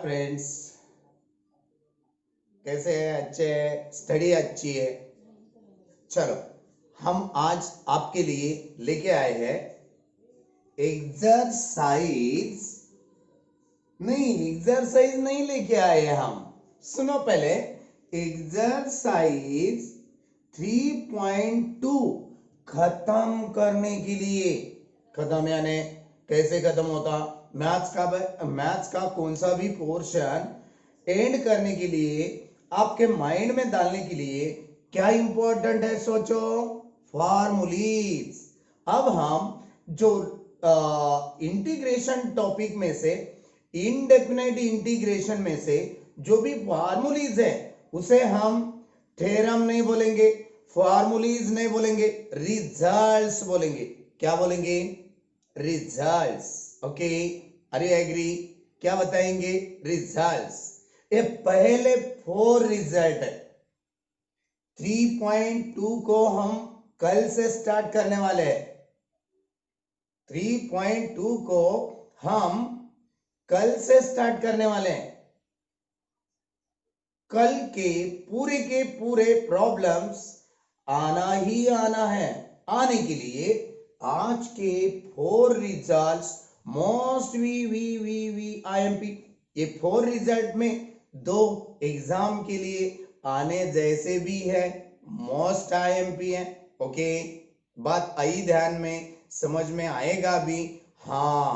Friends, कैसे हैं? अच्छे हैं? स्टडी अच्छी है? चलो, हम आज आपके लिए लेके आए हैं एक्सरसाइज नहीं लेके आए हैं हम। सुनो पहले, एक्सरसाइज 3.2 खत्म करने के लिए। खत्म यानी कैसे खत्म होता? मैथ्स का कौन सा भी पोर्शन एंड करने के लिए, आपके माइंड में डालने के लिए क्या इंपॉर्टेंट है? सोचो, फार्मूलीज। अब हम जो इंटीग्रेशन टॉपिक में से, इनडेफिनेट इंटीग्रेशन में से जो भी फार्मूलीज है उसे हम थ्योरम नहीं बोलेंगे, फार्मूलीज नहीं बोलेंगे, रिजल्ट्स बोलेंगे। क्या बोलेंगे? Results. Okay, are you agree? क्या बताएंगे? रिजल्ट्स। ये पहले 4 रिजल्ट है। 3.2 को हम कल से स्टार्ट करने वाले हैं। 3.2 को हम कल से स्टार्ट करने वाले हैं। कल के पूरे प्रॉब्लम्स आना ही आना है। आने के लिए आज के 4 रिजल्ट्स मोस्ट वी आईएमपी, ये 4 रिजल्ट में 2 एग्जाम के लिए आने जैसे भी है, मोस्ट आईएमपी है। ओके, बात आई ध्यान में, समझ में आएगा भी। हाँ,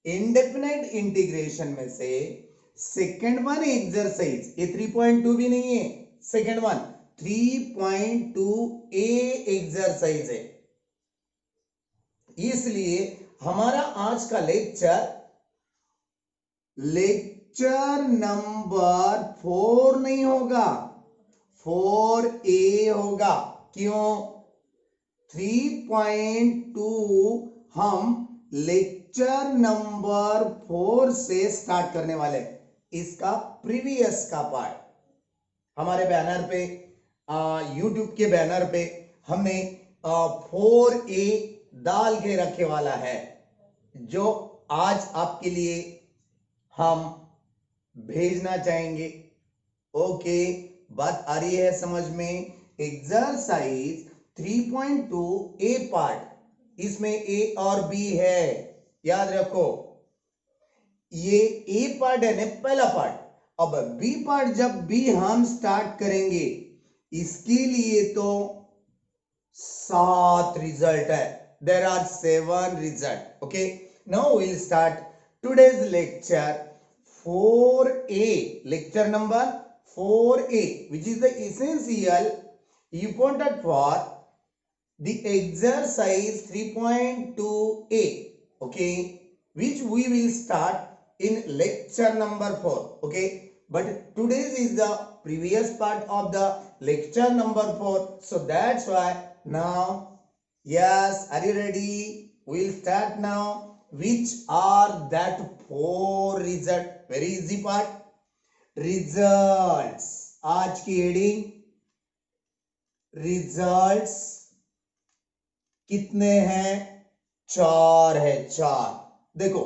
इंडेफिनेट इंटीग्रेशन में से सेकेंड वन एक्सरसाइज, ये 3.2 भी नहीं है, सेकेंड वन 3.2 ए एक्सरसाइज है। इसलिए हमारा आज का लेक्चर नंबर 4 नहीं होगा, 4A होगा। क्यों? 3.2 हम लेक्चर नंबर 4 से स्टार्ट करने वाले। इसका प्रीवियस का पार्ट हमारे बैनर पे, यूट्यूब के बैनर पे हमने 4A डाल के रखे वाला है, जो आज आपके लिए हम भेजना चाहेंगे। ओके, बात आ रही है समझ में? एक्सरसाइज 3.2 ए पार्ट, इसमें ए और बी है, याद रखो। ये ए पार्ट है ना, पहला पार्ट। अब बी पार्ट जब भी हम स्टार्ट करेंगे, इसके लिए तो 7 रिजल्ट है। There are 7 result. Okay, now will start today's lecture 4A, lecture number 4A, which is the essential important for the exercise 3.2A, okay, which we will start in lecture number 4. Okay, but today's is the previous part of the lecture number 4, so that's why now, yes, are you ready? We'll start now. Which are that 4 result? Very easy part, results। आज की heading results कितने हैं? 4 है, 4। देखो,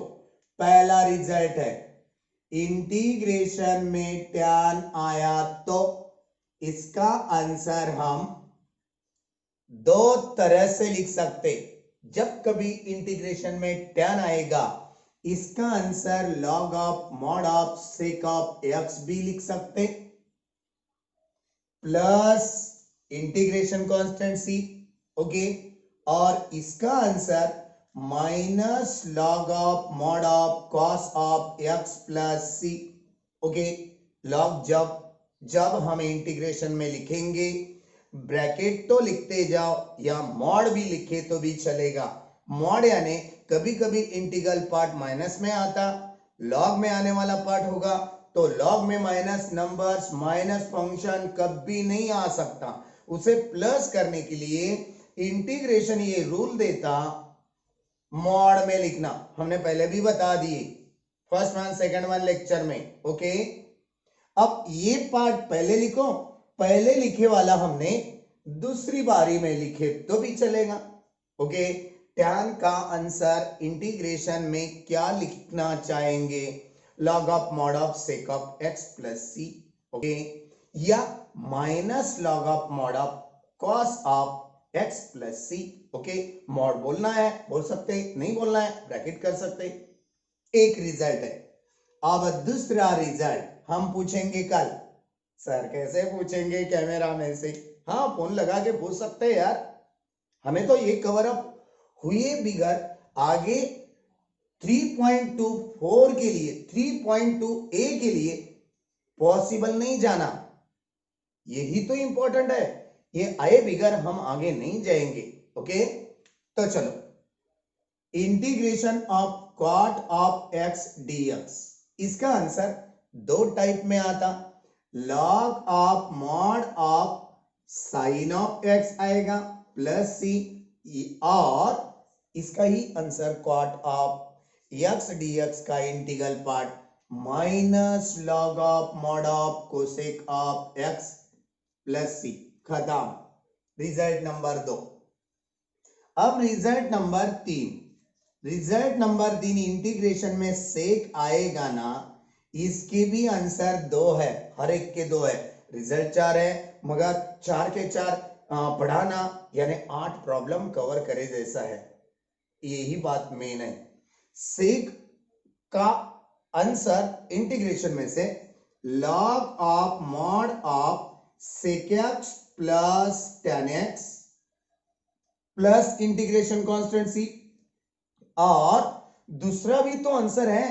पहला result है integration में tan आया तो इसका आंसर हम 2 तरह से लिख सकते। जब कभी इंटीग्रेशन में tan आएगा, इसका answer log of mod of sec of x भी लिख सकते, plus integration constant c। Okay, और इसका answer minus log of mod of cos of x plus c। Okay, log जब हम इंटीग्रेशन में लिखेंगे, ब्रैकेट तो लिखते जाओ या मॉड भी लिखे तो भी चलेगा। मॉड यानी कभी कभी इंटीग्रल पार्ट माइनस में आता, लॉग में आने वाला पार्ट होगा, तो लॉग में माइनस नंबर्स, माइनस फंक्शन कभी नहीं आ सकता। उसे प्लस करने के लिए इंटीग्रेशन ये रूल देता, मॉड में लिखना। हमने पहले भी बता दिए first one second one lecture में। ओके, अब ये पार्ट पहले लिखो, पहले लिखे वाला हमने दूसरी बारी में लिखे तो भी चलेगा। ओके, tan का आंसर इंटीग्रेशन में क्या लिखना चाहेंगे? log of mod of sec of x plus c, okay, या minus log of mod of cos of x plus c, okay. Mod बोलना है बोल सकते, नहीं बोलना है ब्रैकेट कर सकते। एक रिजल्ट है। अब दूसरा रिजल्ट हम पूछेंगे कल। सर कैसे पूछेंगे? कैमरा में से। हाँ, फोन लगा के पूछ सकते हैं यार, हमें तो ये कवर अप हुए बिगर आगे 3.24 के लिए 3.2a के लिए पॉसिबल नहीं जाना, यही तो इंपॉर्टेंट है। ये आए बिगर हम आगे नहीं जाएंगे, ओके। तो चलो, integration of cot of x dx, इसका आंसर दो टाइप में आता, log of mod of sine of x आएगा प्लस सी, और इसका ही answer cot of x dx का integral part minus log of mod of cosec of x plus c. खत्म, रिजल्ट नंबर 2। अब result number 3। Result number 3 integration में sec आएगा ना, इसके भी आंसर 2 है, हर एक के 2 है। रिजल्ट 4 है, मगर 4 के 4 पढ़ाना यानी 8 प्रॉब्लम कवर करे जैसा है, यही बात मेन है। सेक का आंसर इंटीग्रेशन में से log of mod of sec x plus tan x plus integration constant c, और दूसरा भी तो आंसर है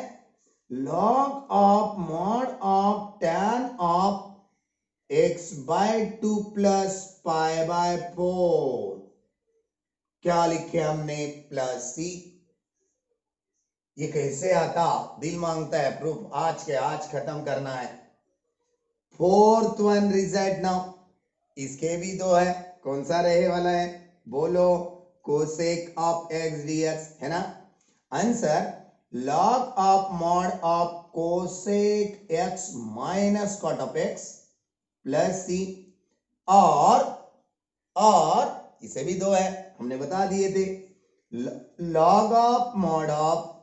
log of mod of tan of x by 2 plus pi by 4। क्या लिखे हमने? Plus c. ये कैसे आता? दिल मांगता है प्रूफ, आज के आज खत्म करना है। फोर्थ वन रिजल्ट नाउ, इसके भी 2 है, कौन सा रहे वाला है बोलो? कोसेक ऑफ एक्स डीएक्स है ना। Answer log of mod of cosec x minus cot of x plus c, और इसे भी 2 है, हमने बता दिए थे, log of mod of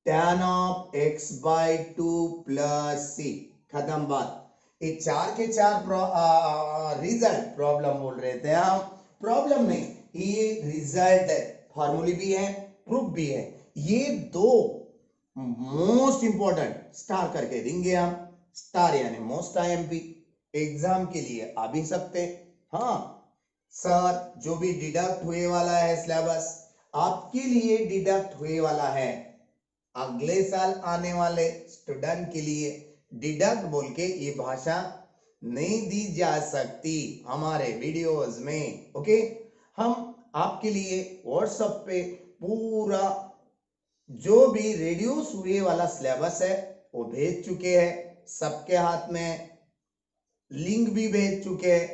tan of x by 2 plus c. खत्म बात। ये 4 के 4 रिजल्ट प्रॉब्लम बोल रहे थे हम, प्रॉब्लम नहीं, ये रिजल्ट है, फॉर्मूले भी है प्रूफ भी है। ये 2 मोस्ट इंपॉर्टेंट स्टार करके देंगे हम, स्टार यानी मोस्ट आईएमपी, एग्जाम के लिए आ भी सकते। हाँ सर, जो भी डिडक्ट हुए वाला है सिलेबस आपके लिए डिडक्ट हुए वाला है, अगले साल आने वाले स्टूडेंट के लिए डिडक्ट बोल के ये भाषा नहीं दी जा सकती हमारे वीडियोस में, ओके। हम आपके लिए व्हाट्सएप पे पूरा जो भी रिड्यूस हुए वाला सिलेबस है वो भेज चुके हैं, सबके हाथ में लिंक भी भेज चुके हैं,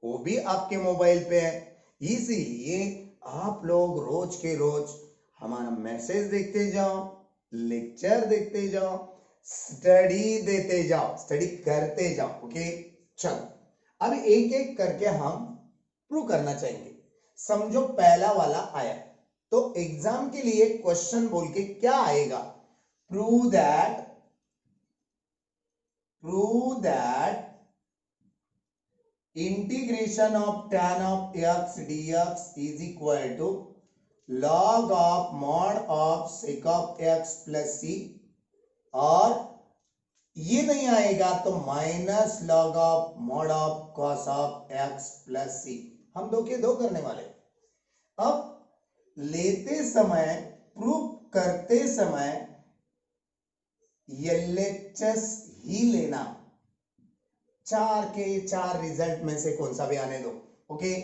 वो भी आपके मोबाइल पे है। इसीलिए आप लोग रोज के रोज हमारा मैसेज देखते जाओ, लेक्चर देखते जाओ, स्टडी देते जाओ, स्टडी करते जाओ, ओके। चलो अब एक एक करके हम प्रूव करना चाहेंगे। समझो पहला वाला आया तो एग्जाम के लिए क्वेश्चन बोल के क्या आएगा? Prove that integration of tan of x dx is equal to log of mod of sec of x plus c, और ये नहीं आएगा तो minus log of mod of cos of x plus c. हम 2 के 2 करने वाले। अब लेते समय प्रूफ करते समय LHS ही लेना, 4 के 4 रिजल्ट में से कौन सा भी आने दो, ओके।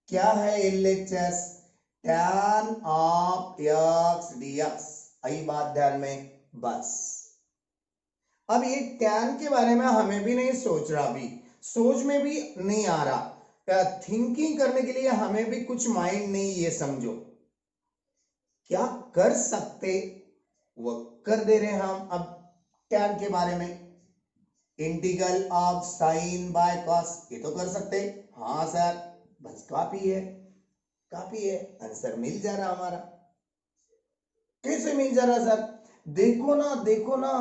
क्या है LHS? tan of x dx, आई बात ध्यान में बस। अब ये tan के बारे में हमें भी नहीं सोच रहा, अभी सोच में भी नहीं आ रहा, थिंकिंग करने के लिए हमें भी कुछ माइंड नहीं, ये समझो क्या कर सकते वो कर दे रहे हैं हम। अब tan के बारे में integral of sine by cos, ये तो कर सकते। हाँ सर, बस कॉपी है आंसर मिल जा रहा हमारा। कैसे मिल जा रहा सर? देखो ना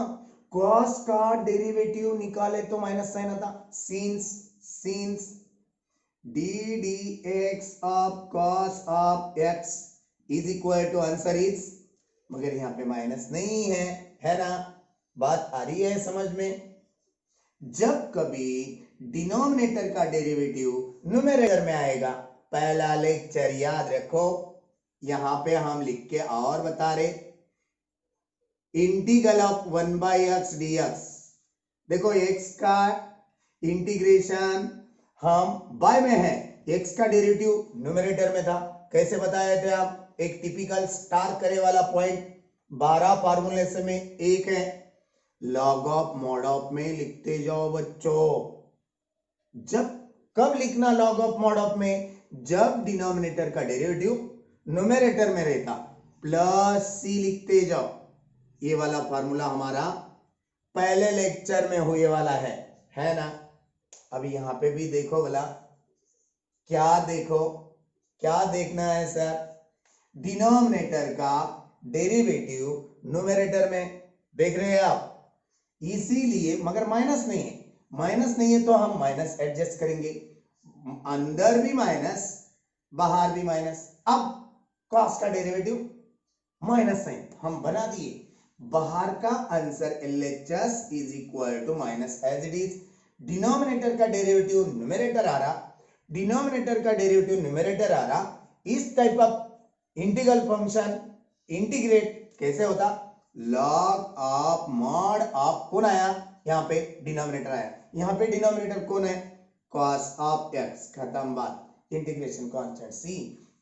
कॉस का डेरिवेटिव निकाले तो माइनस साइन आता, since D D X of cos of X is equal to answer is, मगर यहाँ पे माइनस नहीं है ना, बात आ रही है समझ में। जब कभी डिनोमिनेटर का डेरिवेटिव न्यूमरेटर में आएगा, पहला लेक्चर याद रखो, यहां पे हम लिख के और बता रहे, इंटीग्रल ऑफ 1/x dx, देखो x का इंटीग्रेशन हम y में है, x का डेरिवेटिव न्यूमरेटर में था, कैसे बताए थे आप, एक टिपिकल स्टार करे वाला पॉइंट, 12 फार्मूले से में एक है, लॉग ऑफ मॉड ऑफ में लिखते जाओ बच्चों। जब कब लिखना लॉग ऑफ मॉड ऑफ में, जब डिनोमिनेटर का डेरिवेटिव न्यूमरेटर में रहता, प्लस सी लिखते जाओ, ये वाला फार्मूला हमारा पहले लेक्चर में हुए वाला है ना। अभी यहां पे भी देखो बोला, क्या देखना है सर, डिनोमिनेटर का डेरिवेटिव न्यूमरेटर में, देख रहे हैं आप, इसीलिए, मगर माइनस नहीं है तो हम माइनस एडजस्ट करेंगे, अंदर भी माइनस बाहर भी माइनस। अब कॉस का डेरिवेटिव माइनस साइन हम बना दिए, बाहर का answer LHS is equal to minus as it is, denominator का डेरिवेटिव न्यूमरेटर आ रहा, इस type of integral function integrate कैसे होता, लॉग ऑफ मॉड ऑफ कौन आया, यहाँ पे डिनोमिनेटर आया, यहाँ पे डिनोमिनेटर कौन है, कॉस ऑफ एक्स, खत्म बात, इंटीग्रेशन कांस्टेंट सी,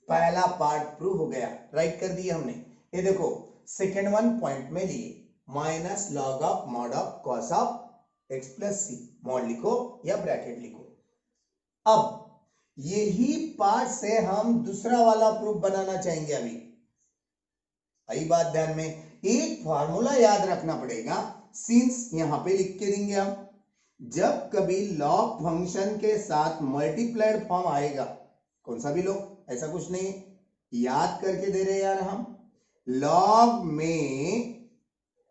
पहला पार्ट प्रूव हो गया, राइट कर दिया हमने। ये देखो सेकेंड वन पॉइंट में लिए, minus log of mod of cos of x plus C, mod लिखो या ब्रैकेट लिखो। अब यही पार्ट से हम दूसरा वाला प्रूफ बनाना चाहेंगे, अभी आई बात ध्यान में, एक फार्मूला याद रखना पड़ेगा, सिंस यहां पे लिख के देंगे हम, जब कभी लॉग फंक्शन के साथ मल्टीप्लाइड फॉर्म आएगा, कौन सा भी लॉग, ऐसा कुछ नहीं याद करके दे रहे यार हम,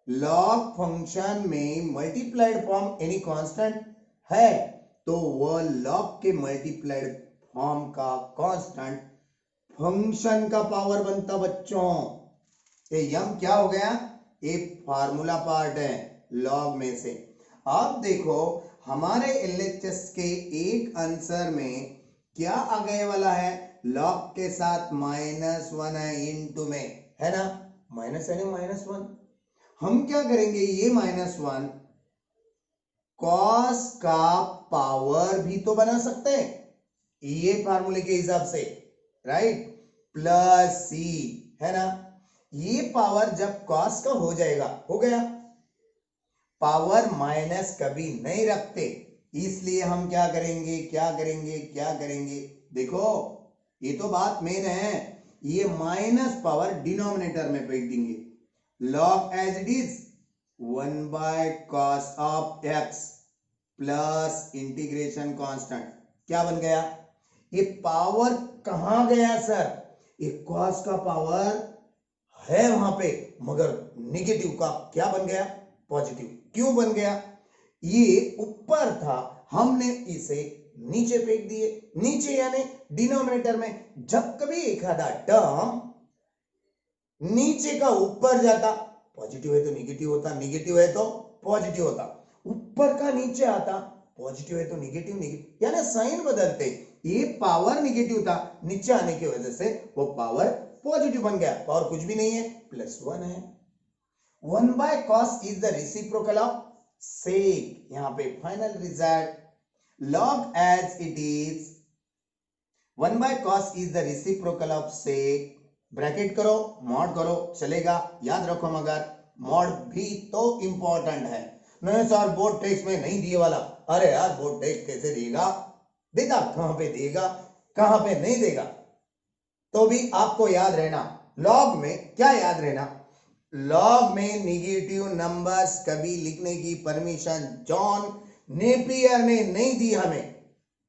लॉग फंक्शन में मल्टीप्लाइड फॉर्म एनी कांस्टेंट है, तो वह लॉग के मल्टीप्लाइड फॉर्म का कांस्टेंट फंक्शन का पावर बनता बच्चों। ये यम क्या हो गया, एक फार्मूला पार्ट है लॉग में से। अब देखो हमारे LHS के एक आंसर में क्या आ गए वाला है, लॉग के साथ -1 है इनटू में, है ना, माइनस है ना -1, हम क्या करेंगे, ये -1 कॉस का पावर भी तो बना सकते हैं, ये फार्मूले के हिसाब से, राइट, प्लस सी, है ना, ये पावर जब कॉस का हो जाएगा, हो गया, पावर माइनस कभी नहीं रखते, इसलिए हम क्या करेंगे, देखो ये तो बात मेन है, ये माइनस पावर डिनोमिनेटर में फेंक देंगे, log as it is 1/cos of x plus integration constant, क्या बन गया, ये पावर कहां गया सर, ये cos का पावर है वहां पे, मगर नेगेटिव का क्या बन गया, पॉजिटिव, क्यों बन गया, ये ऊपर था, हमने इसे नीचे फेंक दिए, नीचे यानी डिनोमिनेटर में, जब कभी एक आधा टर्म नीचे का ऊपर जाता, पॉजिटिव है तो नेगेटिव होता, नेगेटिव है तो पॉजिटिव होता, ऊपर का नीचे आता, पॉजिटिव है तो नेगेटिव, यानी साइन बदलते, ये पावर नेगेटिव था, नीचे आने की वजह से वो पावर पॉजिटिव बन गया, पावर कुछ भी नहीं है, +1 है, 1/cos is the reciprocal of sec, यहां पे final result, log as it is 1/cos is the reciprocal of sec, bracket करो, मॉड करो, चलेगा, याद रखो, मगर मॉड भी तो इंपॉर्टेंट है, नहीं सर बोर्ड टेक्स्ट में नहीं दिए वाला, अरे यार बोर्ड टेक्स्ट कैसे देगा, देगा कहां पे देगा, कहां पे नहीं देगा, तो भी आपको याद रहना, लॉग में क्या याद रहना, लॉग में नेगेटिव नंबर्स कभी लिखने की परमिशन जॉन नेपियर ने नहीं दी हमें,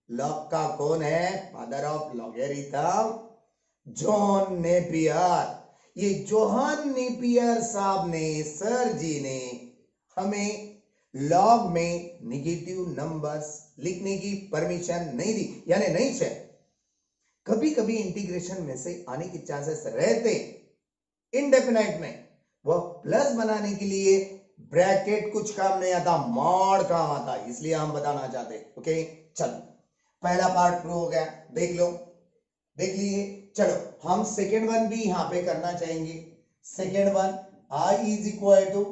लॉग का कौन है, father of logarithm, John Napier, ये जोहान नेपियर साहब ने, सर जी ने हमें लॉग में नेगेटिव नंबर्स लिखने की परमिशन नहीं दी, यानी नहीं है। कभी कभी इंटीग्रेशन में से आने के चांसेस रहते इनडेफिनाइट में, वह प्लस बनाने के लिए ब्रैकेट कुछ काम नहीं आता, मॉड काम आता, इसलिए हम बताना चाहते। ओके चलो, पहला पार्ट प्रूव हो गया, देख लो, देख लिए। चलो हम सेकेंड वन भी यहां पे करना चाहेंगे। Second one, I is equal to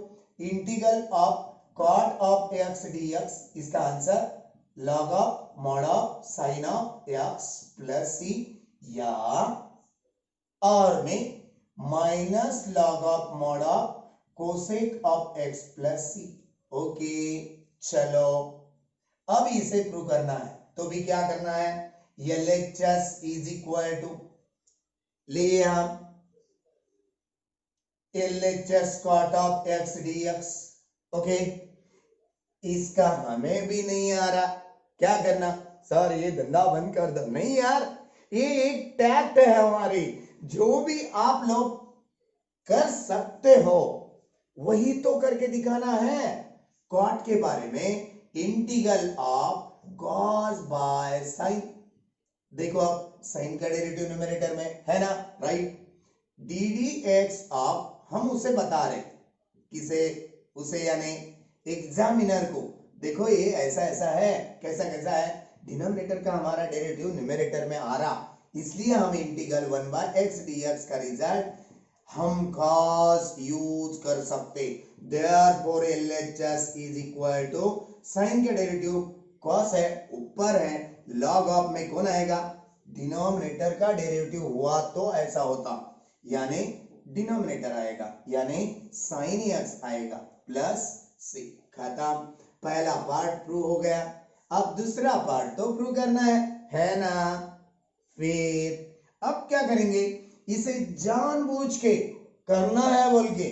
integral of cot of x dx, इसका answer log of mod of sine of x plus c, या और में minus log of mod of cosec of x plus c. Okay चलो, अब इसे prove करना है तो भी क्या करना है, LHS इज इक्वल टू, लिए हम LHS cot of x dx। Okay, इसका हमें भी नहीं आ रहा, क्या करना सर, ये धंधा बंद कर दो। नहीं यार, ये एक टैक्ट है हमारी, जो भी आप लोग कर सकते हो वही तो करके दिखाना है। कॉट के बारे में integral of cos by sine, देखो अब साइन का डेरिवेटिव न्यूमरेटर में है ना, राइट। ddx ऑफ, हम उसे बता रहे, किसे, उसे यानी एग्जामिनर को, देखो ये ऐसा ऐसा है, कैसा कैसा है, डिनोमिनेटर का हमारा डेरिवेटिव न्यूमरेटर में आ रहा, इसलिए हम इंटीग्रल 1/x dx का रिजल्ट हम cos यूज कर सकते। Therefore LHS is equal to, sine के डेरिवेटिव cos है, ऊपर है, log ऑफ में कौन आएगा, डिनोमिनेटर का डेरिवेटिव हुआ तो ऐसा होता, यानी डिनोमिनेटर आएगा, यानी साइन x आएगा प्लस सी। खत्म, पहला पार्ट प्रूव हो गया। अब दूसरा पार्ट तो प्रूव करना है ना। फिर अब क्या करेंगे, इसे जानबूझ के करना है, बोल के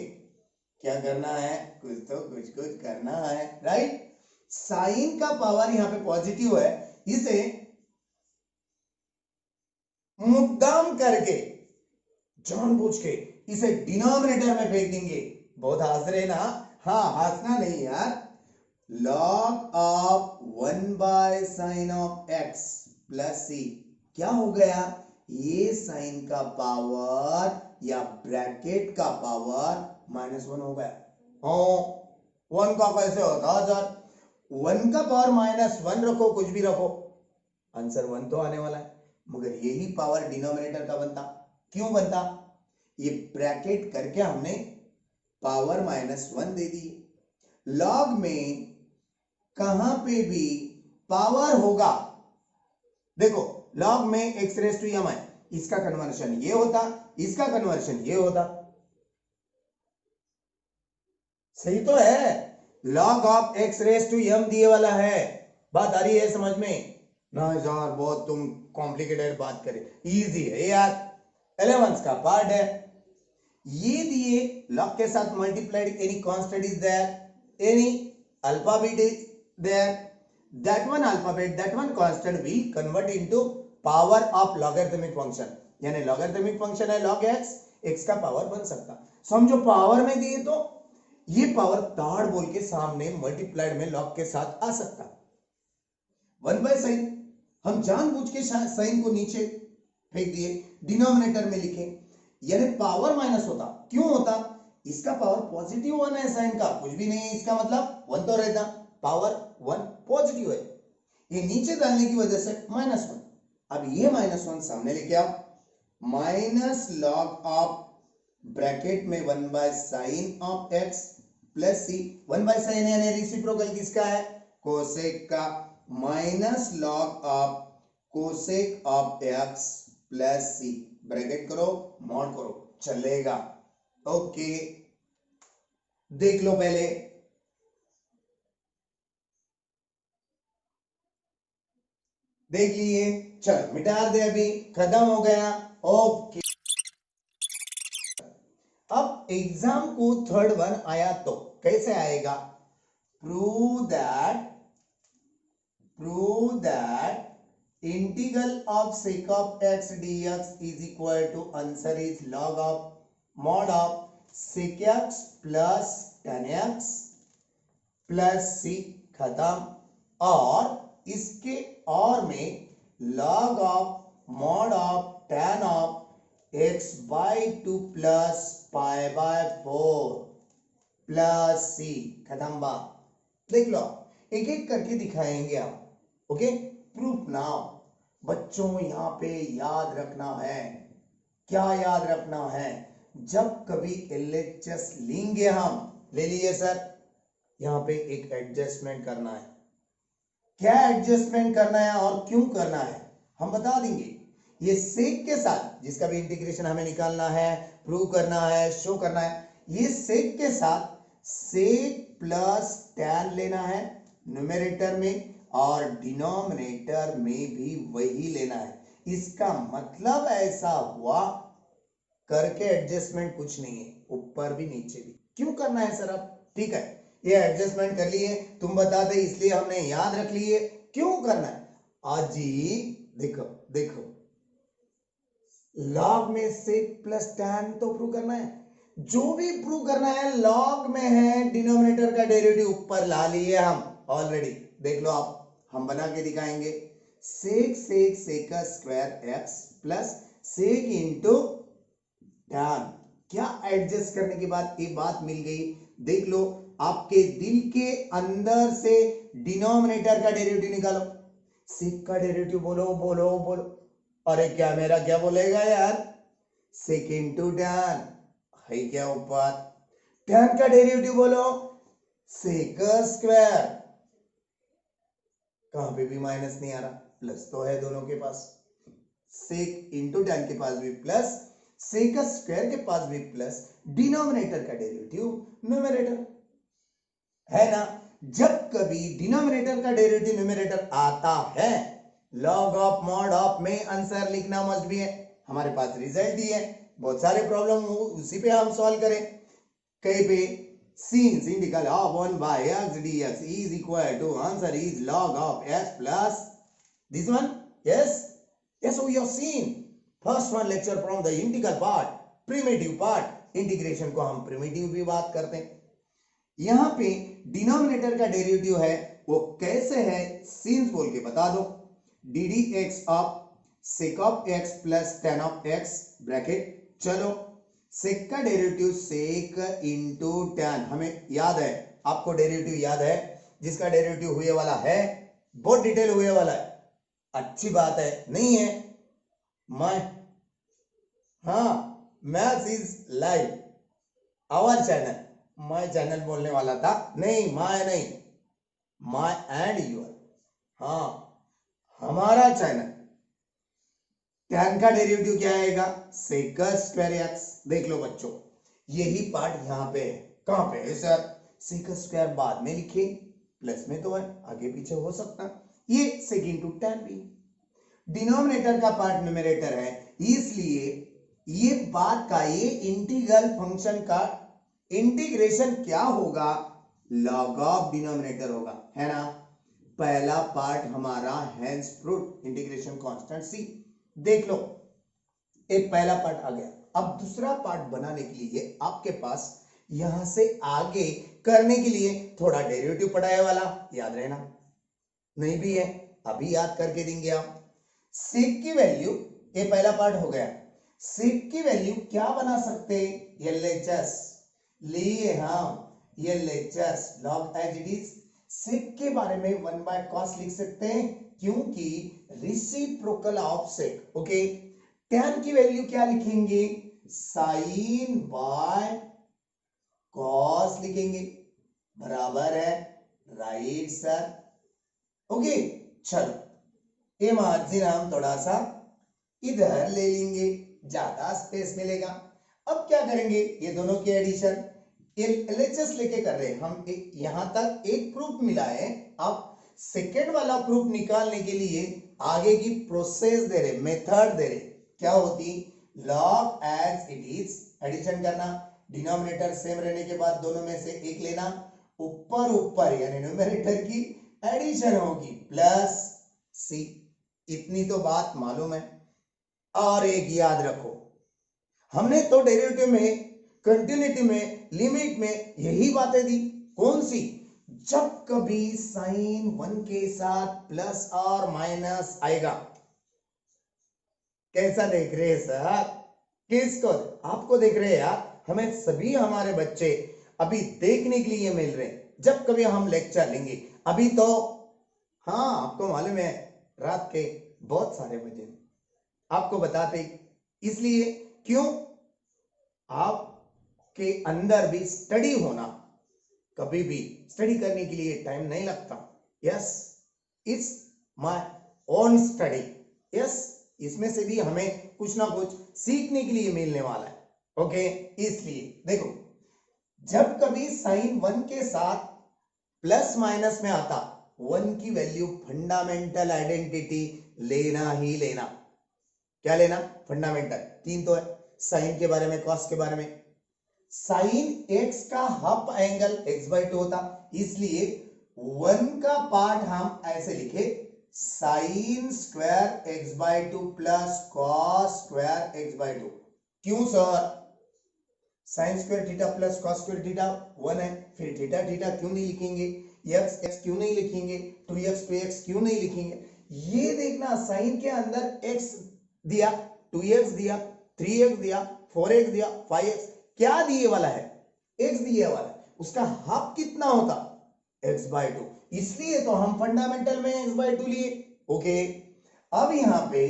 क्या करना है, कुछ तो कुछ करना है, राइट। साइन का पावर यहां पे पॉजिटिव है, इसे मुद्दाम करके जानबूझ के इसे डिनोमिनेटर में फेंक देंगे। बहुत हंस रहे ना, हाँ हंसना नहीं यार। log of 1/sin of x plus c, क्या हो गया, ये साइन का पावर या ब्रैकेट का पावर -1 हो गया। हाँ, 1 का कैसे होता सर, 1 का पावर -1 रखो, कुछ भी रखो, आंसर 1 तो आने वाला है, मगर यही पावर डिनोमिनेटर का बनता, क्यों बनता, ये ब्रैकेट करके हमने पावर -1 दे दी। लॉग में कहां पे भी पावर होगा, देखो लॉग में x रेज़ टू m है, इसका कन्वर्शन ये होता, इसका कन्वर्शन ये होता, सही तो है। log of x raise to m दिए वाला है, बात आ रही है समझ में ना यार, बहुत तुम कॉम्प्लिकेटेड बात करे, इजी है यार, 11 का पार्ट है। ये दिए log के साथ multiplied, any constant is there, any alphabet is there, that one alphabet, that one constant we convert into power of logarithmic function, यानी logarithmic function है log x, x का पावर बन सकता, समझो पावर में दिए तो ये पावर ताड़ बोल के सामने मल्टीप्लाइड में log के साथ आ सकता। 1/sin, हम जानबूझ के साइन को नीचे फेंक दिए, डिनोमिनेटर में लिखे, यानी पावर माइनस होता, क्यों होता, इसका पावर पॉजिटिव 1 है, साइन का कुछ भी नहीं है, इसका मतलब 1 तो रहता, पावर 1 पॉजिटिव है, ये नीचे डालने की वजह से -1। अब ये -1 सामने लेके आओ, माइनस लॉग ऑफ ब्रैकेट में 1/sin of x plus C, 1/sin यानी रेसिप्रोकल किसका है, कोसेक का, minus log of cosec of x plus C, bracket करो, मॉड करो, चलेगा। ओके देख लो पहले, देख लिए, चलो मिटा दे, अभी खत्म हो गया। ओके, अब एग्जाम को थर्ड वन आया तो कैसे आएगा, prove that integral of sec of x dx is equal to, answer is log of mod of sec x plus tan x plus c, खत्म। और इसके और में log of mod of tan of x by 2 plus pi by 4 plus c, खत्म बात। देख लो एक एक करके दिखाएंगे हम। Okay, proof now. बच्चों यहां पे याद रखना है, क्या याद रखना है, जब कभी LHS लेंगे हम, ले लिए सर, यहां पे एक एडजस्टमेंट करना है। क्या एडजस्टमेंट करना है और क्यों करना है हम बता देंगे। ये सेक के साथ जिसका भी इंटीग्रेशन हमें निकालना है, प्रूव करना है, शो करना है, ये सेक के साथ सेक प्लस टैन लेना है न्यूमेरेटर में, और डिनोमिनेटर में भी वही लेना है। इसका मतलब ऐसा हुआ, करके एडजस्टमेंट कुछ नहीं है, ऊपर भी नीचे भी। क्यों करना है सर अब, ठीक है, ये एडजस्टमेंट कर लिए, तुम बताते इसलिए हमने याद रख लिए। क्यों करना है आज जी, देखो देखो, लॉग में सेक प्लस टैन तो प्रूव करना है, जो भी प्रूव करना है लॉग में है, डिनोमिनेटर का डेरिवेटिव ऊपर ला लिए हम ऑलरेडी। देख लो आप, हम बना के दिखाएंगे। Sec sec sec square x plus sec into tan. क्या एडजस्ट करने के बाद एक बात मिल गई, देख लो, आपके दिल के अंदर से डिनोमिनेटर का डेरिवेटिव निकालो। सेक का डेरिवेटिव बोलो बोलो बोलो, अरे क्या मेरा क्या बोलेगा यार, सेक इंटू टैन है क्या ऊपर, टैन का डेरिवेटिव बोलो सेक स्क्वायर, कहां पे भी माइनस नहीं आ रहा, प्लस तो है दोनों के पास, सेक इंटू टैन के पास भी प्लस, सेक स्क्वायर के पास भी प्लस, डिनोमिनेटर का डेरिवेटिव न्यूमरेटर है ना। जब कभी डिनोमिनेटर का डेरिवेटिव न्यूमरेटर आता है, लॉग ऑफ मॉड ऑफ में आंसर लिखना मस्ट भी है। हमारे पास रिजल्ट ही है, बहुत सारे प्रॉब्लम उसी पे हम सॉल्व करें। कहीं पे since integral of 1 by x dx is equal to, answer is log of x plus this one. Yes, yes, we have seen first one lecture from the integral part, primitive part, integration को हम primitive भी बात करते हैं। यहां पे denominator का derivative है, वो कैसे है since बोल के बता दो, D D X of sec of x plus ten of x bracket, चलो सेक का डेरिवेटिव सेक इंटू टैन, हमें याद है, आपको डेरिवेटिव याद है, जिसका डेरिवेटिव हुए वाला है, बहुत डिटेल हुए वाला है, अच्छी बात है, नहीं है मैं, हाँ, maths is live our channel, my channel बोलने वाला था, नहीं माय नहीं, माय एंड यूर, हाँ हमारा चैनल। टैन का डेरिवेटिव क्या आएगा, सेक स्क्वायर एक्स। देख लो बच्चों, यही पार्ट यहां पे है, कहां पे है सर, सेक स्क्वायर बाद में लिखे, प्लस में तो है, आगे पीछे हो सकता है, ये सेक इंटू टैन भी, डिनोमिनेटर का पार्ट न्यूमरेटर है, इसलिए ये बात का, ये इंटीग्रल फंक्शन का इंटीग्रेशन क्या होगा, लॉग ऑफ डिनोमिनेटर होगा, है ना। पहला पार्ट हमारा हैंस फ्रूट इंटीग्रेशन कांस्टेंट सी। देख लो, एक पहला पार्ट आ गया, अब दूसरा पार्ट बनाने के लिए आपके पास यहां से आगे करने के लिए थोड़ा डेरिवेटिव पढ़ाया वाला याद रहना, नहीं भी है अभी याद करके देंगे आप। सेक की वैल्यू, ये पहला पार्ट हो गया, सेक की वैल्यू क्या बना सकते, LHS लिए हम, LHS log as it is, सेक के बारे में 1 by cos लिख सकते हैं, क्योंकि reciprocal of sec. Okay, tan की वैल्यू क्या लिखेंगे, साइन बाय कॉस लिखेंगे, बराबर है राइट सर। ओके, चलो ये मार्जिन हम थोड़ा सा इधर ले लेंगे, ज्यादा स्पेस मिलेगा। अब क्या करेंगे, ये दोनों की एडिशन, LHS लेके कर रहे हैं हम, यहां तक एक प्रूफ मिला है, अब सेकेंड वाला प्रूफ निकालने के लिए आगे की प्रोसेस दे रहे, मेथड दे रहे, क्या होती, log as it is, addition करना, डिनोमिनेटर सेम रहने के बाद दोनों में से एक लेना, ऊपर ऊपर यानी न्यूमरेटर की एडिशन होगी प्लस सी, इतनी तो बात मालूम है। और एक याद रखो, हमने तो डेरिवेटिव में, कंटिन्यूटी में, लिमिट में यही बातें दी। कौन सी? जब कभी साइन 1 के साथ प्लस और माइनस आएगा। कैसा देख रहे हैं सर? किसको? आपको देख रहे हैं यार। हमें सभी हमारे बच्चे अभी देखने के लिए मिल रहे हैं जब कभी हम लेक्चर लेंगे। अभी तो हाँ, आपको मालूम है रात के बहुत सारे बजे आपको बताते, इसलिए क्यों आपके अंदर भी स्टडी होना, कभी भी स्टडी करने के लिए टाइम नहीं लगता। Yes, it's my own study. Yes, इसमें से भी हमें कुछ ना कुछ सीखने के लिए मिलने वाला है। ओके, इसलिए देखो, जब कभी साइन 1 के साथ प्लस माइनस में आता, 1 की वैल्यू फंडामेंटल आइडेंटिटी लेना ही लेना। क्या लेना? फंडामेंटल। 3 तो है, साइन के बारे में, कॉस के बारे में। साइन x का हाफ एंगल x/2 होता, इसलिए 1 का पार्ट हम ऐसे लिखे, sign square x/2 plus cos square x/2। क्यों sir? Sine square theta plus cos square theta 1 है, फिर थीटा थीटा क्यों नहीं लिखेंगे, x x क्यों नहीं लिखेंगे, 2x 2x क्यों नहीं लिखेंगे? ये देखना, साइन के अंदर x दिया, 2x दिया, 3x दिया, 4x दिया, 5x, क्या दिए वाला है? x दिए वाला है। उसका हाफ कितना होता? x/2। इसलिए तो हम फंडामेंटल में x/2 लिए। ओके, अब यहां पे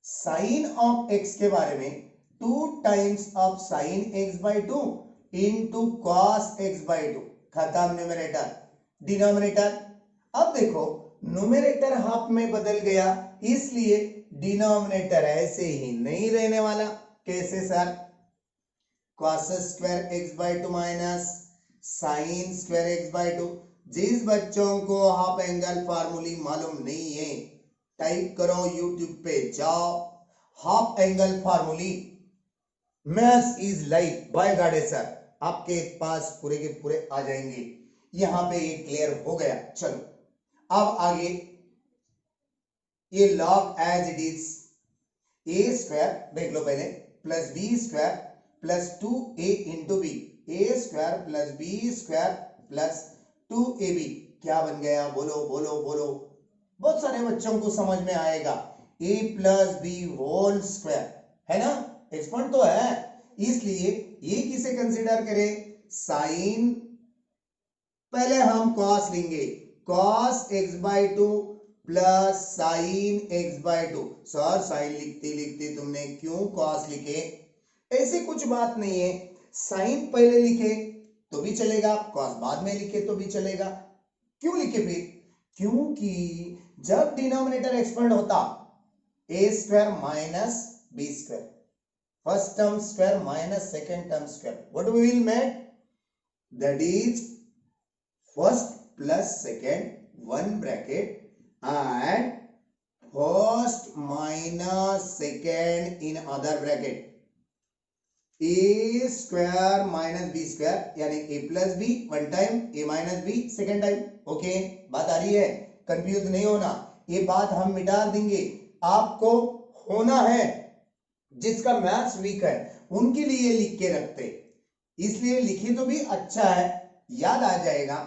साइन ऑफ x के बारे में 2 times of sign x/2 into cos x/2, खत्म न्यूमरेटर। डिनोमिनेटर, अब देखो न्यूमरेटर हाफ में बदल गया, इसलिए डिनोमिनेटर ऐसे ही नहीं रहने वाला। कैसे sir? Cos square x/2 minus sign square x/2। जिस बच्चों को हाफ एंगल फार्मूली मालूम नहीं है, टाइप करो, यूट्यूब पे जाओ, half angle formulae maths is life by गाडेसर, आपके पास पूरे के पूरे आ जाएंगे। यहां पे ये क्लियर हो गया। चलो अब आगे, ये log as it is, a square देख लो पहले, plus b square plus 2a into b, a square plus b square plus 2ab, क्या बन गया? बोलो बोलो बोलो, बहुत सारे बच्चों को समझ में आएगा। a plus b whole square है ना, एक्सपोनेंट तो है, इसलिए ये किसे कंसीडर करें? साइन, पहले हम कॉस लेंगे, cos x/2 plus sine x/2। Sir sine लिखते लिखते तुमने क्यों कॉस लिखे? ऐसी कुछ बात नहीं है, साइन पहले लिखे तो भी चलेगा, कॉस बाद में लिखे तो भी चलेगा। क्यों लिखे फिर? क्योंकि जब डिनोमिनेटर एक्सपेंड होता, a square minus b square, first term square minus second term square, what we will make? That is first plus second, one bracket, and first minus second in other bracket, a square minus b square, यानी a plus b one time, a minus b second time। Okay, बात आ रही है? Confuse नहीं होना, ये बात हम मिटा देंगे। आपको होना है, जिसका मैथ्स वीक है उनके लिए लिख के रखते, इसलिए लिखी तो भी अच्छा है, याद आ जाएगा।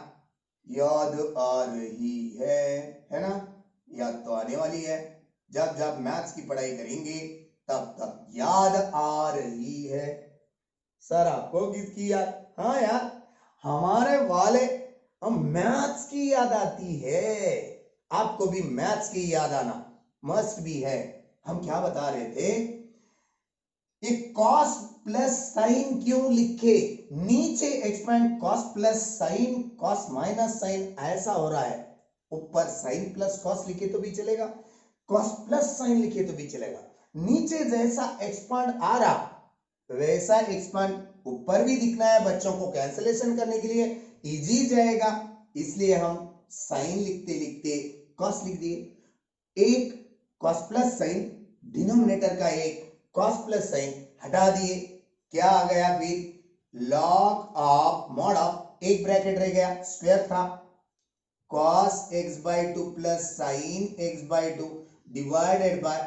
याद आ रही है ना? याद तो आने वाली है, जब जब मैथ्स की पढ़ाई करेंगे तब तब याद आ रही है। सर आपको किसकी याद? हाँ यार, हमारे वाले, हम मैथ्स की याद आती है। आपको भी मैथ्स की याद आना मस्ट भी है। हम क्या बता रहे थे? ये कॉस प्लस साइन क्यों लिखे? नीचे expand cos plus sine, cos minus sine ऐसा हो रहा है, ऊपर साइन प्लस कॉस लिखे तो भी चलेगा, कॉस प्लस साइन लिखे तो भी चलेगा। नीचे जैसा एक्सपांड आ रहा वैसा एक्सपांड ऊपर भी दिखना है, बच्चों को कैंसलेशन करने के लिए इजी जाएगा, इसलिए हम साइन लिखते लिखते कॉस लिख दिए। एक कॉस प्लस साइन, डिनोमिनेटर का एक कॉस प्लस साइन हटा दिए, क्या आ गया फिर? लॉग ऑफ मॉड ऑफ, एक ब्रैकेट रह गया, स्क्वायर था, cos x/2 plus sine x/2 divided by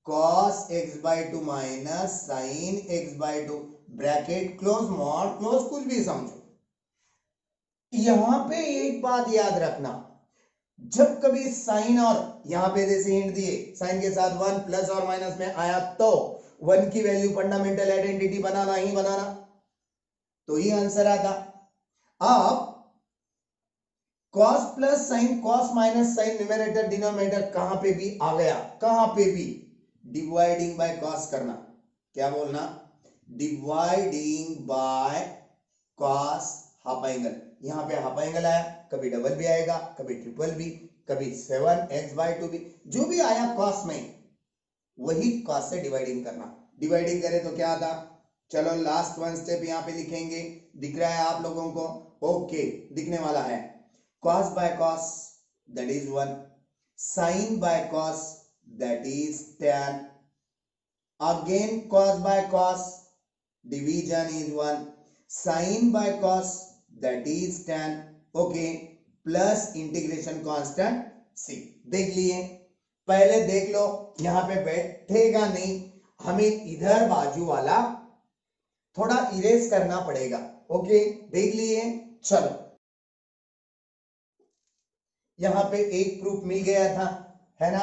cos x by 2 minus sin x by 2 bracket close mod close कुछ भी समझो। यहां पे एक बात याद रखना, जब कभी साइन और यहां पे जैसे हिंट दिए साइन के साथ 1 प्लस और माइनस में आया तो 1 की वैल्यू फंडामेंटल आइडेंटिटी बनाना ही बनाना, तो ही आंसर आता। अब cos plus sine cos minus sine numerator denominator कहां पे भी आ गया, कहां पे भी डिवाइडिंग बाय cos करना, क्या बोलना, dividing by cos half angle, यहां पे हाफ एंगल आया, कभी डबल भी आएगा, कभी ट्रिपल भी, कभी 7x/2 भी, जो भी आया cos में वही cos से डिवाइडिंग करना। डिवाइडिंग करें तो क्या आता, चलो लास्ट वन स्टेप यहां पे लिखेंगे, दिख रहा है आप लोगों को, ओके दिखने वाला है। cos by cos that is 1, sin by cos that is tan, again cos by cos division is 1, sin by cos that is tan, okay plus integration constant c। देख लिए, पहले देख लो, यहां पे बैठेगा नहीं, हमें इधर बाजू वाला थोड़ा इरेज करना पड़ेगा, ओके देख लिए। चलो यहां पे एक प्रूफ मिल गया था, है ना।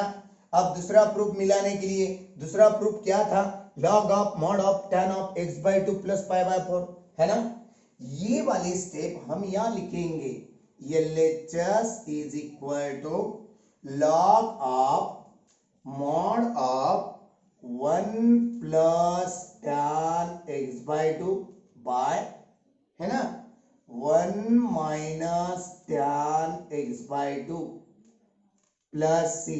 अब दूसरा प्रूफ मिलाने के लिए, दूसरा प्रूफ क्या था, log of mod of tan of x/2 plus π/4, है ना। ये वाली स्टेप हम यहां लिखेंगे, LHS is equal to log of mod of 1 plus tan x/2 by, है ना, 1 minus tan x/2 plus c।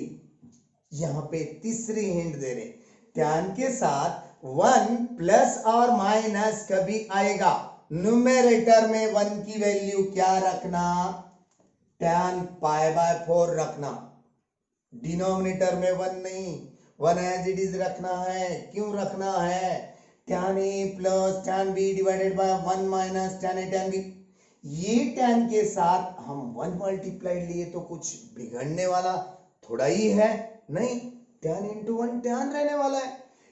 यहां पे तीसरी हिंट दे रहे, tan के साथ 1 प्लस और माइनस कभी आएगा, न्यूमेरेटर में 1 की वैल्यू क्या रखना, tan π/4 रखना, डिनोमिनेटर में 1 नहीं, 1 एज इट इज रखना है। क्यों रखना है, tan a plus tan b divided by 1 minus tan a tan b। ये tan के साथ हम 1 मल्टीप्लाइड लिए तो कुछ बिगड़ने वाला थोड़ा ही है, नहीं, tan into 1 tan रहने वाला है।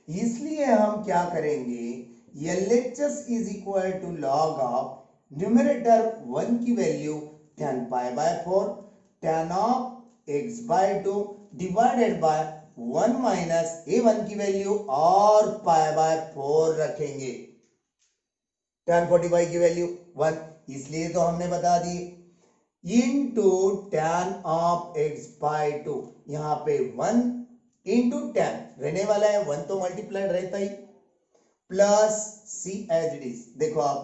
इसलिए हम क्या करेंगे, LHS is equal to log of numerator 1 की value tan π/4 tan of x/2 divided by 1 minus a1 की वैल्यू और π/4 रखेंगे, tan 45 की वैल्यू 1, इसलिए तो हमने बता दी, इंटू tan ऑफ x/2, यहां पे 1 इंटू tan रहने वाला है, 1 तो मल्टीप्लाइड रहता ही, plus c as it is. देखो आप,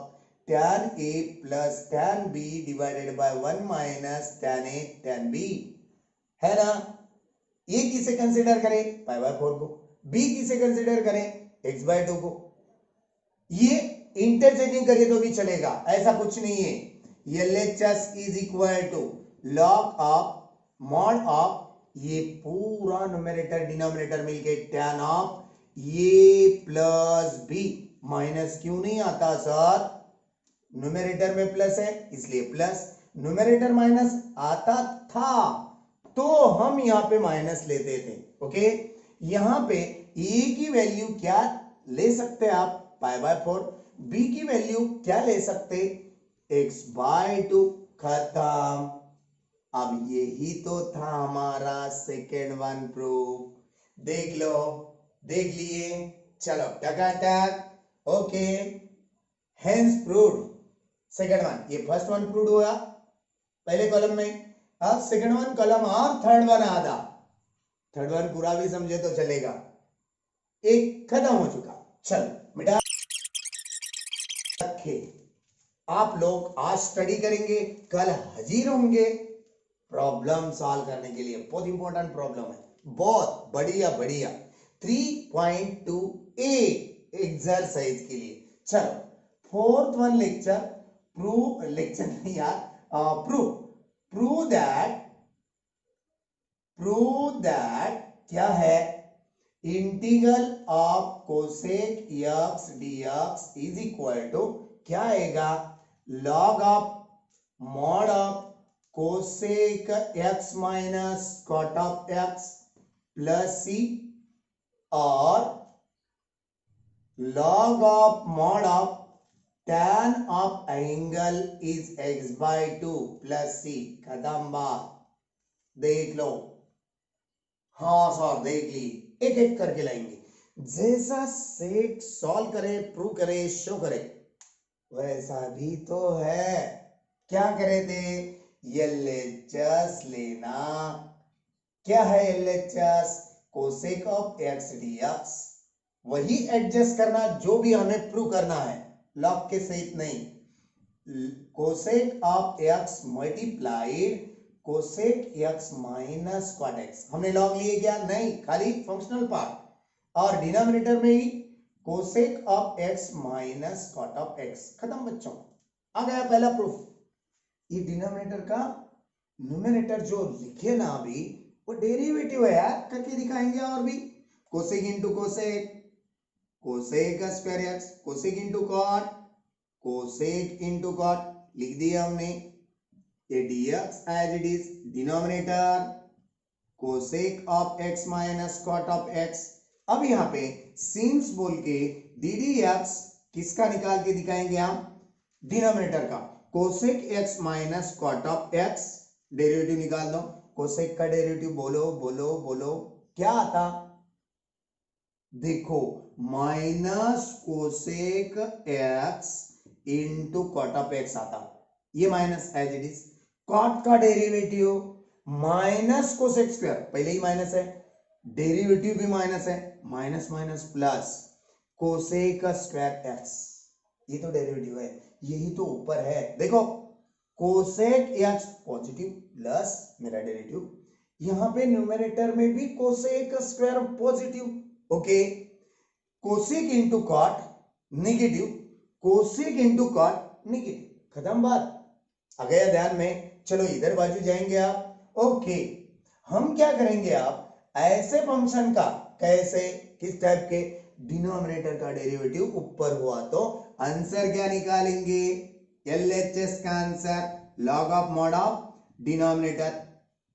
tan a plus tan b divided by 1 minus tan a tan b, है ना। a किसे कंसीडर करें, π/4 को, b किसे कंसीडर करें, x/2 को। ये इंटरचेंजिंग करिए तो भी चलेगा, ऐसा कुछ नहीं है। LHS is equal to log of mod of, ये पूरा न्यूमरेटर डिनोमिनेटर मिलके tan ऑफ ये प्लस बी, माइनस क्यों नहीं आता सर, न्यूमरेटर में प्लस है इसलिए प्लस, न्यूमरेटर माइनस आता था तो हम यहां पे माइनस लेते थे, ओके। यहां पे ए की वैल्यू क्या ले सकते आप, π/4, बी की वैल्यू क्या ले सकते, x/2, खत्म। अब यही तो था हमारा सेकेंड वन प्रूफ, देख लो, देख लिए, चलो टकाटक, okay, hence proved second one. ये फर्स्ट वन प्रूव्ड हुआ पहले कॉलम में, अब सेकेंड वन कॉलम और थर्ड वन आधा, थर्ड वन पूरा भी समझे तो चलेगा, एक खत्म हो चुका। चलो मिटा रखे, आप लोग आज स्टडी करेंगे, कल हाजिर होंगे प्रॉब्लम सॉल्व करने के लिए। बहुत इंपॉर्टेंट प्रॉब्लम है, बहुत बढ़िया बढ़िया, 3.2a एक्सरसाइज के लिए। चलो fourth one lecture, prove, lecture नहीं यार, प्रूव दैट क्या है, integral of cosec x dx is equal to क्या आएगा, log of mod of cosec x minus cot of x plus c और log of mod of tan of angle is x by 2 plus c। खत्म बात, देख लो। हाँ sir देख ली, एक एक करके लाएंगे। जैसा सेट सॉल्व करे, प्रूव करे, शो करे, वैसा भी तो है। क्या करे थे? एलएचएस लेना। क्या है LHS? Cosec of x dx. वही एडजस्ट करना जो भी हमें प्रूव करना है, लॉग के सहित नहीं। Cosec of x multiplied cosec x minus cot x. हमने लॉग लिए क्या? नहीं, खाली फंक्शनल पार्ट। और डिनोमिनेटर में ही cosec of x minus cot of x. खत्म बच्चों, आ गया पहला प्रूफ। ये डिनोमिनेटर का न्यूमरेटर जो लिखे ना अभी, वो डेरिवेटिव है यार, करके दिखाएंगे। और भी cosec into cosec, cosec square x, cosec into cot, cosec into cot लिख दिया हमने। ये dx as it is, denominator cosec of x minus cot of x। अब यहाँ पे सिंस बोल के डी डी एक्स किसका निकाल के दिखाएंगे हम? डिनोमिनेटर का। Cosec x minus cot of x, derivative निकाल दो। कोसेक का डेरिवेटिव बोलो बोलो बोलो, क्या आता? देखो, minus cosec x into cot of x आता। ये minus as it is. Cot का डेरिवेटिव माइनस कोसेक स्क्वायर, पहले ही माइनस है, डेरिवेटिव भी माइनस है, minus minus plus cosec square x. ये तो डेरिवेटिव है, यही तो ऊपर है। देखो, कोसेक एक्स पॉजिटिव प्लस मेरा डेरिवेटिव, यहां पे न्यूमरेटर में भी cosec square positive. Okay, cosec into cot negative, cosec into cot negative. खत्म बात, आ गया ध्यान में? चलो इधर बाजू जाएंगे आप। ओके, हम क्या करेंगे? आप ऐसे फंक्शन का, कैसे, किस टाइप के? डिनोमिनेटर का डेरिवेटिव ऊपर हुआ तो आंसर क्या निकालेंगे? एलएचएस का answer log of mod of denominator,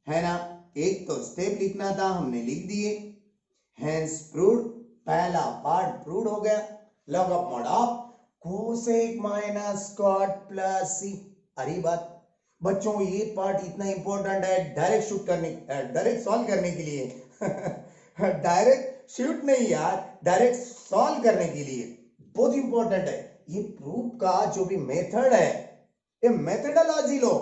है ना? एक तो स्टेप लिखना था, हमने लिख दिए। हेंस प्रूव्ड, पहला पार्ट प्रूव्ड हो गया। Log of mod of cosec minus cot plus c. अरे बात बच्चों, ये पार्ट इतना इंपॉर्टेंट है डायरेक्ट शूट करने, डायरेक्ट सॉल्व करने के लिए। डायरेक्ट शूट नहीं यार, डायरेक्ट सॉल्व करने के लिए बहुत इंपॉर्टेंट है। ये प्रूफ का जो भी मेथड है, ये मेथडोलॉजी लो,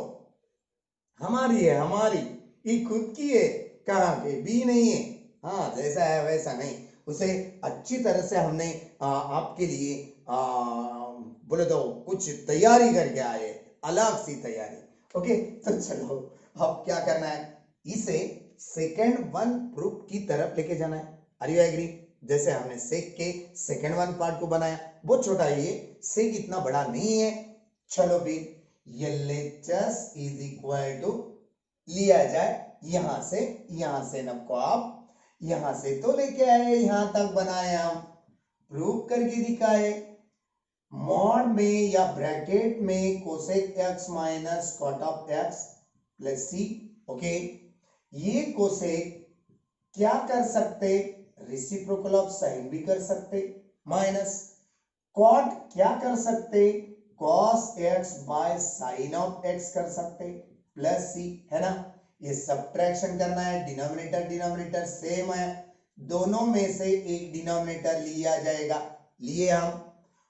हमारी है, हमारी, ये खुद की है, कहाँ के भी नहीं है। हाँ, जैसा है वैसा नहीं, उसे अच्छी तरह से हमने आपके लिए बोले तो कुछ तैयारी करके आए, अलग सी तैयारी। ओके, तो चलो अब क्या करना है? इसे सेकेंड वन प्रूफ की तरफ लेके जाना है। Are you agree? जैसे हमने सेक के सेकेंड वन पार्ट को बनाया, बहुत छोटा है ये, सेक इतना बड़ा नहीं है। चलो फिर एलएचएस इज इक्वल टू लिया जाए यहां से न को आप यहां से तो लेके आए, यहां तक बनाए, हम प्रूफ करके दिखाए। मॉड में या ब्रैकेट में cosec x minus cot of x plus c. Okay, ये कोसेक क्या कर सकते? रेसिप्रोकल ऑफ साइन भी कर सकते, माइनस कॉट क्या कर सकते? Cos x by sine of x कर सकते, प्लस सी, है ना? ये सब्ट्रैक्शन करना है, डिनोमिनेटर डिनोमिनेटर सेम है, दोनों में से एक डिनोमिनेटर लिया जाएगा। लिए हम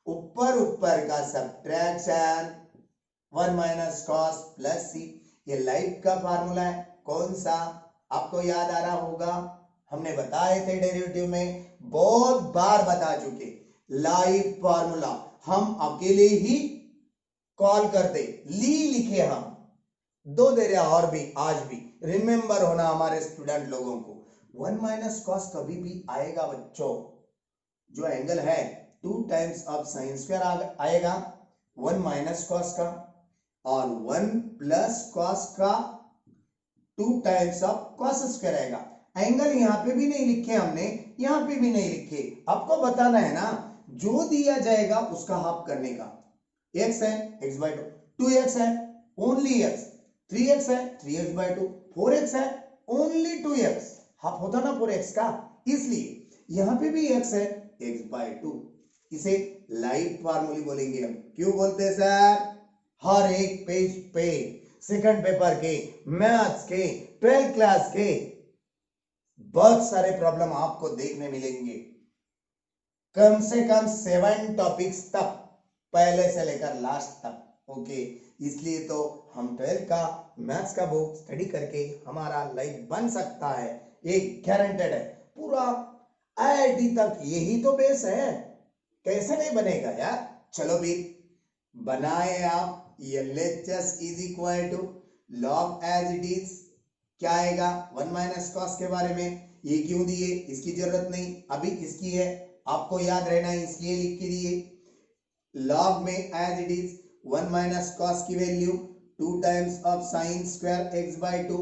ऊपर ऊपर का subtraction, 1 minus cos plus c. ये लाइफ का फार्मूला है, कौन सा? आपको याद आ रहा होगा, हमने बताए थे डेरिवेटिव में, बहुत बार बता चुके। लाइफ फार्मूला हम अकेले ही कॉल करते, ली लिखे हम, दो दे रहे और भी, आज भी रिमेंबर होना हमारे स्टूडेंट लोगों को। 1 माइनस कॉस कभी भी आएगा बच्चों, जो एंगल है 2 टाइम्स ऑफ साइन स्क्वायर आएगा 1 माइनस कॉस का, और 1 प्लस कॉस का 2 टाइम्स ऑफ कॉस स्क्वायर आएगा। एंगल यहाँ पे भी नहीं लिखे हमने, यहाँ पे भी नहीं लिखे, आपको बताना है ना, जो दिया जाएगा उसका हाफ करने का। x है x बाय 2, 2x है ओनली x, 3x है 3x बाय 2, 4x है ओनली 2x, हाफ होता ना 4x का। इसलिए यहाँ पे भी x है, x/2। इसे लाइट फार्मूली बोलेंगे हम। क्यों बोलते हैं सर? हर एक पेज पे सेकंड पेपर के, मैथ्स के, 12th क्लास के बहुत सारे प्रॉब्लम आपको देखने मिलेंगे, कम से कम 7 टॉपिक्स तक, पहले से लेकर लास्ट तक। ओके, इसलिए तो हम 12th का मैथ्स का बुक स्टडी करके हमारा लाइफ बन सकता है, एक गारंटेड है। पूरा IIT तक यही तो बेस है, कैसे नहीं बनेगा यार। चलो भी बनाए आप। LHS is equal to log as it is, क्या आएगा 1 माइनस कॉस के बारे में ये क्यों दिए, इसकी जरूरत नहीं, अभी इसकी है, आपको याद रहना है इसलिए लिख के दिए। लॉग में as it is 1 minus cos की value 2 times of sine square x/2।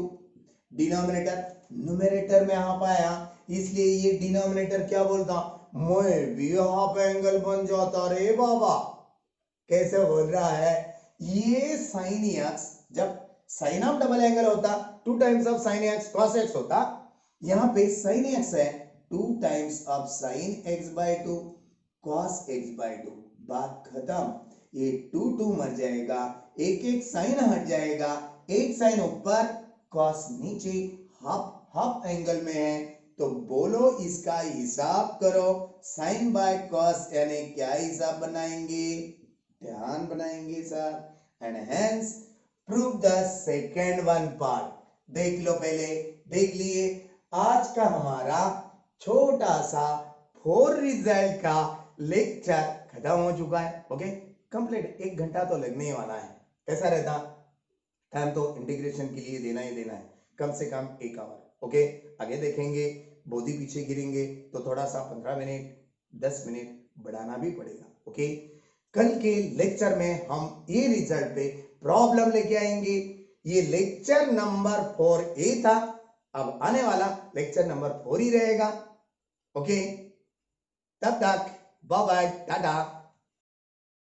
Denominator numerator में आप आया, इसलिए ये डिनोमिनेटर क्या बोलता, मैं भी हाफ एंगल बन जाता रे बाबा। कैसे बोल रहा है, ये साइन x जब साइन ऑफ डबल एंगल होता 2 times of sign x cos x होता, यहाँ पे साइन x है 2 times of sign x/2 cos x/2। बात खत्म। ये 2 मर जाएगा, एक साइन हट जाएगा, एक साइन ऊपर, cos नीचे, हाफ एंगल में है, तो बोलो इसका हिसाब करो। साइन बाय cos यानी क्या हिसाब बनाएंगे, ध्यान बनाएंगे sir. And hence prove the second one part. देख लो, पहले देख लिए। आज का हमारा छोटा सा 4 रिजल्ट का लेक्चर खत्म हो चुका है। Okay, complete. 1 घंटा तो लगने ही वाला है। कैसा रहता टाइम, तो इंटीग्रेशन के लिए देना ही देना है, कम से कम 1 आवर। ओके, आगे देखेंगे। बहुत ही पीछे गिरेंगे तो थोड़ा सा 15 मिनट 10 मिनट बढ़ाना भी पड़ेगा। ओके, कल के लेक्चर में हम ये रिजल्ट पे प्रॉब्लम लेके आएंगे। ये लेक्चर नंबर 4A था, अब आने वाला लेक्चर नंबर 4 ही रहेगा। ओके, तब तक बाय बाय, टाटा।